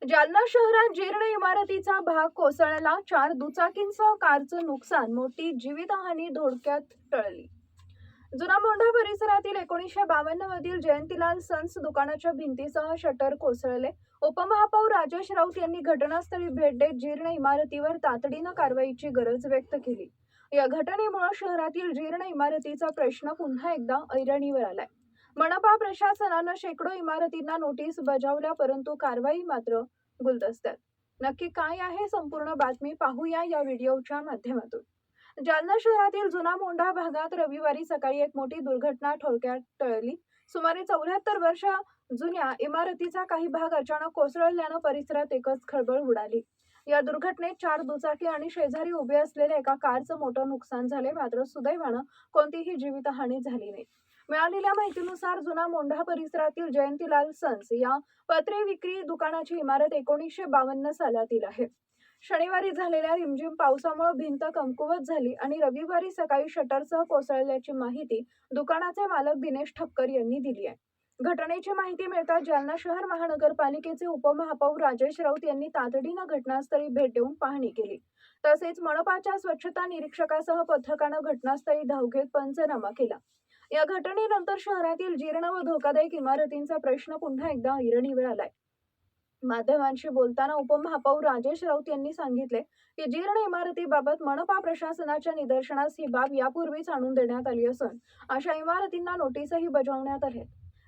जालना शहरात जीर्ण इमारतीचा भाग कोसळला, 4 दुचाकींसह कारचं नुकसान, मोठी जीवितहानी धोक्यात टळली. जुना मोंढा परिसरातील 1952 मधील जयंतीलाल सन्स दुकानाच्या भिंतीसह शटर कोसळले. उपमहापौर राजेश राऊत यांनी घटनास्थळी भेट देत जीर्ण इमारतीवर तातडीनं कारवाईची गरज व्यक्त केली. या घटनेमुळे शहरातील जीर्ण इमारतीचा प्रश्न पुन्हा एकदा ऐरणीवर आलाय. मनपा प्रशासनानं शेकडो इमारतींना नोटीस बजावल्या, परंतु कारवाई मात्र गुलदस्त्यात. नक्की काय आहे संपूर्ण बातमी पाहूया या व्हिडिओच्या माध्यमातून. जालना शहरातील जुना मोंढा भागात रविवारी सकाळी एक मोठी दुर्घटना थोडक्यात टळली. सुमारे 74 वर्ष जुन्या इमारतीचा काही भाग अचानक कोसळल्यानं परिसरात एकच खळबळ उडाली. या दुर्घटनेत 4 दुचाकी आणि शेजारी उभे असलेल्या एका कारचं मोठं नुकसान झाले, मात्र सुदैवानं कोणतीही जीवितहानी झाली नाही. मिळालेल्या माहितीनुसार जुना मोंढा परिसरातील जयंतीलाल सन्स या पत्रे विक्री दुकानाची इमारत 1952 सालातील आहे. शनिवारी झालेल्या रिमझिम पावसामुळे भिंत कमकुवत झाली आणि रविवारी सकाळी शटरसह कोसळल्याची माहिती दुकानाचे मालक दिनेश ठक्कर यांनी दिली आहे. घटनेची माहिती मिळताच जालना शहर महानगरपालिकेचे उपमहापौर राजेश राऊत यांनी तातडीनं घटनास्थळी भेट देऊन पाहणी केली. तसेच मनपाच्या स्वच्छता निरीक्षकासह पथकानं घटनास्थळी धाव घेत पंचनामा केला. या घटनेनंतर शहरातील जीर्ण व धोकादायक इमारतींचा प्रश्न पुन्हा एकदा ऐरणीवर आलाय. माध्यमांशी बोलताना उपमहापौर राजेश राऊत यांनी सांगितले की जीर्ण इमारतीबाबत मनपा प्रशासनाच्या निदर्शनास ही बाब यापूर्वीच आणून देण्यात आली असून अशा इमारतींना नोटीसही बजावण्यात आल्या.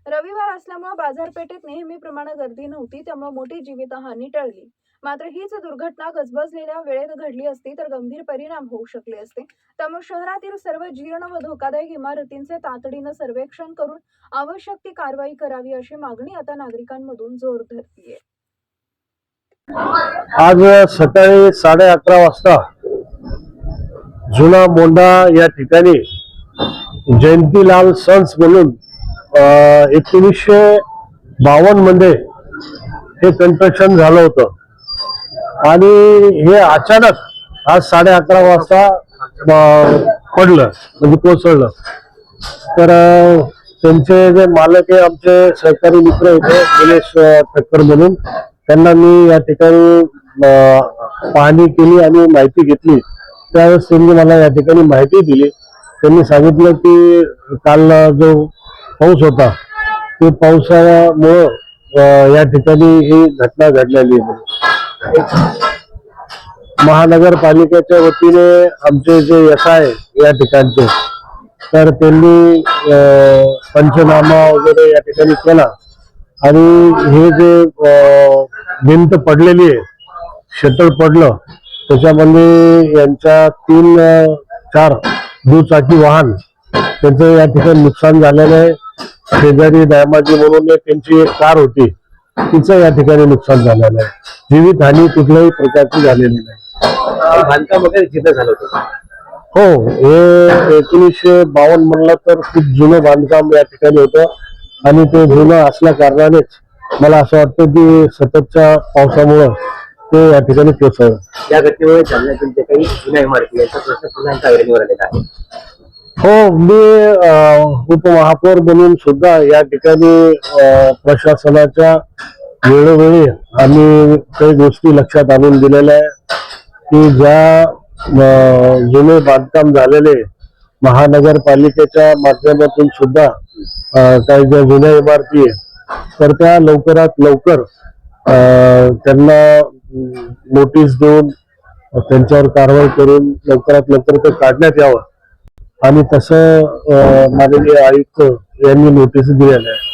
रविवार असल्यामुळे बाजारपेठेत नेहमीप्रमाणे गर्दी नव्हती, त्यामुळे मोठी जीवितहानी टळली. मात्र हीच दुर्घटना गजबजलेल्या वेळेत घडली असती तर गंभीर परिणाम होऊ शकले असते. त्यामुळे शहरातील सर्व जीर्ण व धोकादायक इमारतींचे तातडीनं सर्वेक्षण करून आवश्यक ती कारवाई करावी अशी मागणी आता नागरिकांमधून जोर धरतीये. आज सकाळी 11:30 वाजता जुना मोंढा या ठिकाणी जयंतीलाल सन्स म्हणून 1952 मध्ये हे कन्स्ट्रक्शन झालं होतं आणि हे अचानक आज 11:30 वाजता पडलं, म्हणजे कोसळलं. तर त्यांचे जे मालक आहे, आमचे सहकारी मित्र होते दिनेश ठक्कर म्हणून, त्यांना मी या ठिकाणी पाहणी केली आणि माहिती घेतली. त्यावेळेस त्यांनी मला या ठिकाणी माहिती दिली. त्यांनी सांगितलं की काल जो पाऊस होता ते पावसामुळं या ठिकाणी ही घटना घडलेली आहे. महानगरपालिकेच्या वतीने आमचे जे SI या ठिकाणचे, तर त्यांनी पंचनामा वगैरे या ठिकाणी केला आणि हे जे भिंत पडलेली आहे, शटर पडलं, त्याच्यामध्ये यांच्या 3-4 दुचाकी वाहन त्यांचं या ठिकाणी नुकसान झालेलं आहे. शेजारी दामाजी म्हणून त्यांची एक कार होती, तिचं या ठिकाणी नुकसान झालेलं आहे. जीवितहानी कुठल्याही प्रकारची झालेली नाही. बांधकाम वगैरे जिथं झालं होतं. हो, हे 1952 म्हणलं तर खूप जुनं बांधकाम या ठिकाणी होतं आणि ते जुनं असल्या कारणानेच मला असं वाटतं की सततच्या पावसामुळं ते या ठिकाणी कोसळलं. या घटनेमुळे जालन्यातील जे काही जुन्या इमारती यांचा प्रश्न पुन्हा एकदा ऐरणीवर आलेला आहे. हो, मी उपमहापौर म्हणून सुद्धा या ठिकाणी प्रशासनाच्या वेळोवेळी आम्ही काही गोष्टी लक्षात आणून दिलेल्या आहे की ज्या जुने बांधकाम झालेले महानगरपालिकेच्या माध्यमातून सुद्धा काही ज्या जुन्या इमारती आहे, तर त्या लवकरात लवकर त्यांना नोटीस देऊन त्यांच्यावर कारवाई करून लवकरात लवकर ते काढण्यात यावं आणि तसं माननीय आयुक्त यांनी नोटीस दिलेल्या आहे.